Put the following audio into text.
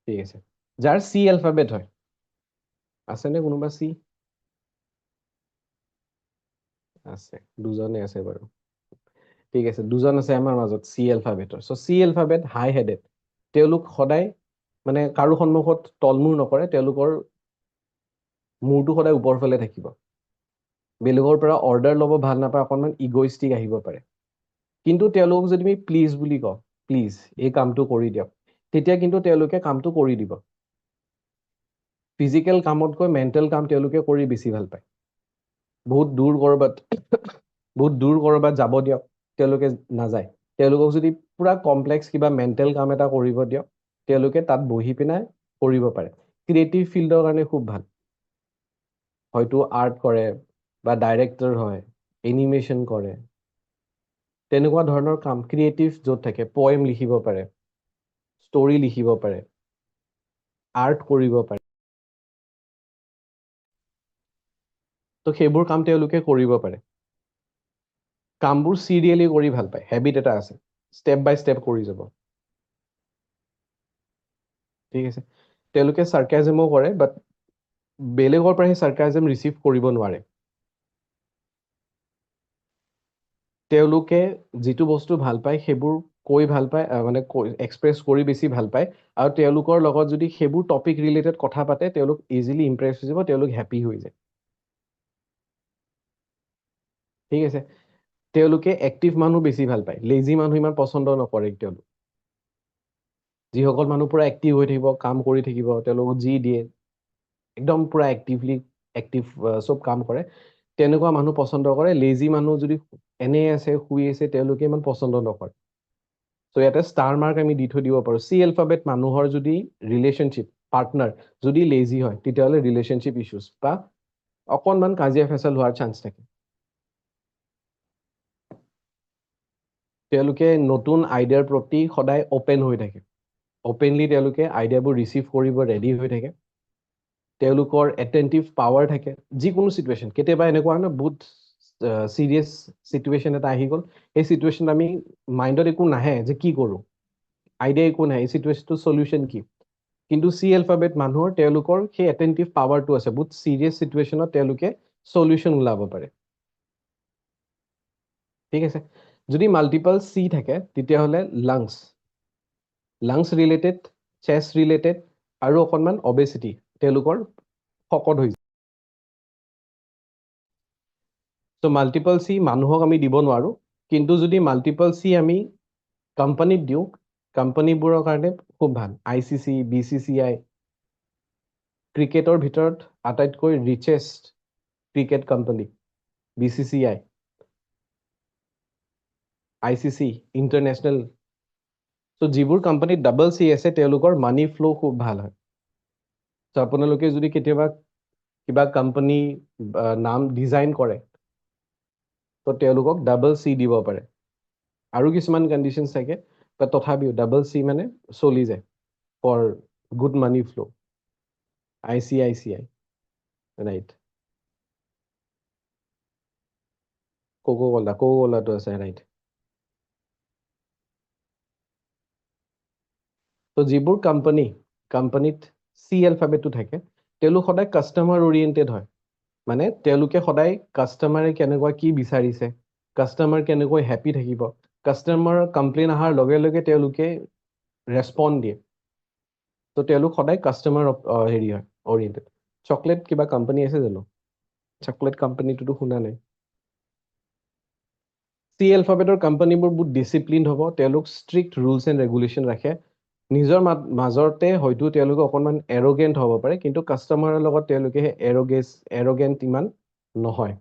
ঠিক আছে যাৰ চি এলফাবেট হয় আছেনে কোনোবা চি আছে দুজনে আছে বাৰু ঠিক আছে দুজন আছে আমাৰ মাজত চি এলফাবেটৰ চ' চি এলফাবেট হাই হেডেড তেওঁলোক সদায় মানে কাৰো সন্মুখত তলমূৰ নকৰে তেওঁলোকৰ মূৰটো সদায় ওপৰ ফালে থাকিব বেলেগৰ পৰা অৰ্ডাৰ ল'ব ভাল নাপায় অকণমান ইগইষ্টিক আহিব পাৰে কিন্তু তেওঁলোকক যদি আমি প্লিজ বুলি কওঁ প্লিজ এই কামটো কৰি দিয়ক তেতিয়া কিন্তু তেওঁলোকে কামটো কৰি দিব ফিজিকেল কামতকৈ মেণ্টেল কাম তেওঁলোকে কৰি বেছি ভাল পায় বহুত দূৰ কৰবাত যাব দিয়ক তেওঁলোকে নাযায় তেওঁলোকক যদি পুৰা কমপ্লেক্স কিবা মেণ্টেল কাম এটা কৰিব দিয়ক তেওঁলোকে তাত বহি পিনে কৰিব পাৰে ক্ৰিয়েটিভ ফিল্ডৰ কাৰণে খুব ভাল হয়তো আৰ্ট কৰে বা ডাইৰেক্টৰ হয় এনিমেশ্যন কৰে তেনেকুৱা ধৰণৰ কাম ক্ৰিয়েটিভ য'ত থাকে পয়েম লিখিব পাৰে ষ্টৰি লিখিব পাৰে আৰ্ট কৰিব পাৰে তো সেইবোৰ কাম তেওঁলোকে কৰিব পাৰে কামবোৰ চিৰিয়েলি কৰি ভাল পায় হেবিট এটা আছে ষ্টেপ বাই ষ্টেপ কৰি যাব ঠিক আছে তেওঁলোকে চাৰ্কাজমো কৰে বাট বেলেগৰ পৰা সেই চাৰ্কাজম ৰিচিভ কৰিব নোৱাৰে তেওঁলোকে যিটো বস্তু ভাল পায় সেইবোৰ কৈ ভাল পায় মানে এক্সপ্ৰেছ কৰি বেছি ভাল পায় আৰু তেওঁলোকৰ লগত যদি সেইবোৰ টপিক ৰিলেটেড কথা পাতে তেওঁলোক ইজিলি ইমপ্ৰেছ হৈ যাব তেওঁলোক হেপী হৈ যায় ঠিক আছে তেওঁলোকে এক্টিভ মানুহ বেছি ভাল পায় লেজি মানুহ ইমান পচন্দ নকৰে তেওঁলোক যিসকল মানুহ পুৰা এক্টিভ হৈ থাকিব কাম কৰি থাকিব তেওঁলোকক যি দিয়ে একদম পুৰা এক্টিভ চব কাম কৰে তেনেকুৱা মানুহ পচন্দ কৰে লেজি মানুহ যদি এনে আছে শুই আছে তেওঁলোকে ইমান পচন্দ নকৰে চ' ইয়াতে ষ্টাৰ মাৰ্ক আমি দি থৈ দিব পাৰোঁ চি এলফাবেট মানুহৰ যদি ৰিলেশ্যনশ্বিপ পাৰ্টনাৰ যদি লেজি হয় তেতিয়াহ'লে ৰিলেশ্যনশ্বিপ ইছ্যুজ বা অকণমান কাজিয়া ফেচাল হোৱাৰ চান্স থাকে তেওঁলোকে নতুন আইডিয়াৰ প্ৰতি সদায় অপেন হৈ থাকে অপেনলি তেওঁলোকে আইডিয়াবোৰ ৰিচিভ কৰিব ৰেডি হৈ থাকে তেওঁলোকৰ এটেণ্টিভ পাৱাৰ থাকে যিকোনো চিটুৱেশ্যন কেতিয়াবা এনেকুৱা হয় ন বহুত চিৰিয়াছ চিটুৱেশ্যন এটা আহি গ'ল সেই চিটুৱেশ্যন আমি মাইণ্ডত একো নাহে যে কি কৰোঁ আইডিয়া একো নাহে এই চিটুৱেশ্যনটো চলিউশ্যন কি কিন্তু চি এলফাবেট মানুহৰ তেওঁলোকৰ সেই এটেণ্টিভ পাৱাৰটো আছে বহুত চিৰিয়াছ চিটুৱেশ্যনত তেওঁলোকে চলিউশ্যন ওলাব পাৰে ঠিক আছে যদি মাল্টিপল চি থাকে তেতিয়াহ'লে লাংছ ৰিলেটেড চেছ ৰিলেটেড আৰু অকণমান অবেচিটি তেওঁলোকৰ শকত হৈ যায় চ' মাল্টিপল চি মানুহক আমি দিব নোৱাৰোঁ কিন্তু যদি মাল্টিপল চি আমি কোম্পানীত দিওঁ কোম্পানীবোৰৰ কাৰণে খুব ভাল ICC BCCI ক্ৰিকেটৰ ভিতৰত আটাইতকৈ richest cricket company BCCI ICC international চ' যিবোৰ কোম্পানীত ডাবল চি আছে তেওঁলোকৰ মানি ফ্ল' খুব ভাল হয় চ' আপোনালোকে যদি কেতিয়াবা কিবা কোম্পানী নাম ডিজাইন কৰে তো তেওঁলোকক ডাবল চি দিব পাৰে আৰু কিছুমান কণ্ডিশ্যনছ থাকে বাট তথাপিও ডাবল চি মানে চলি যায় ফৰ গুড মানি ফ্ল' ICICI ৰাইট কোকোকোলাটো আছে ৰাইট তো যিবোৰ কোম্পানীত চি এলফাবেটটো থাকে তেওঁলোক সদায় কাষ্টমাৰ অৰিয়েণ্টেড হয় মানে তেওঁলোকে সদায় কাষ্টমাৰে কেনেকুৱা কি বিচাৰিছে কাষ্টমাৰ কেনেকৈ হেপী থাকিব কাষ্টমাৰৰ কমপ্লেইন অহাৰ লগে লগে তেওঁলোকে ৰেচপণ্ড দিয়ে তো তেওঁলোক সদায় কাষ্টমাৰ হেৰি হয় অৰিয়েণ্টেড চকলেট কিবা কোম্পানী আছে জানো চকলেট কোম্পানীটোতো শুনা নাই চি এলফাবেটৰ কোম্পানীবোৰ বহুত ডিচিপ্লিন হ'ব তেওঁলোক ষ্ট্ৰিক্ট ৰুলছ এণ্ড ৰেগুলেশ্যন ৰাখে নিজৰ মাজতে হয়তো তেওঁলোকে অকণমান এৰগেণ্ট হ'ব পাৰে কিন্তু কাষ্টমাৰৰ লগত তেওঁলোকে এৰগেণ্ট ইমান নহয়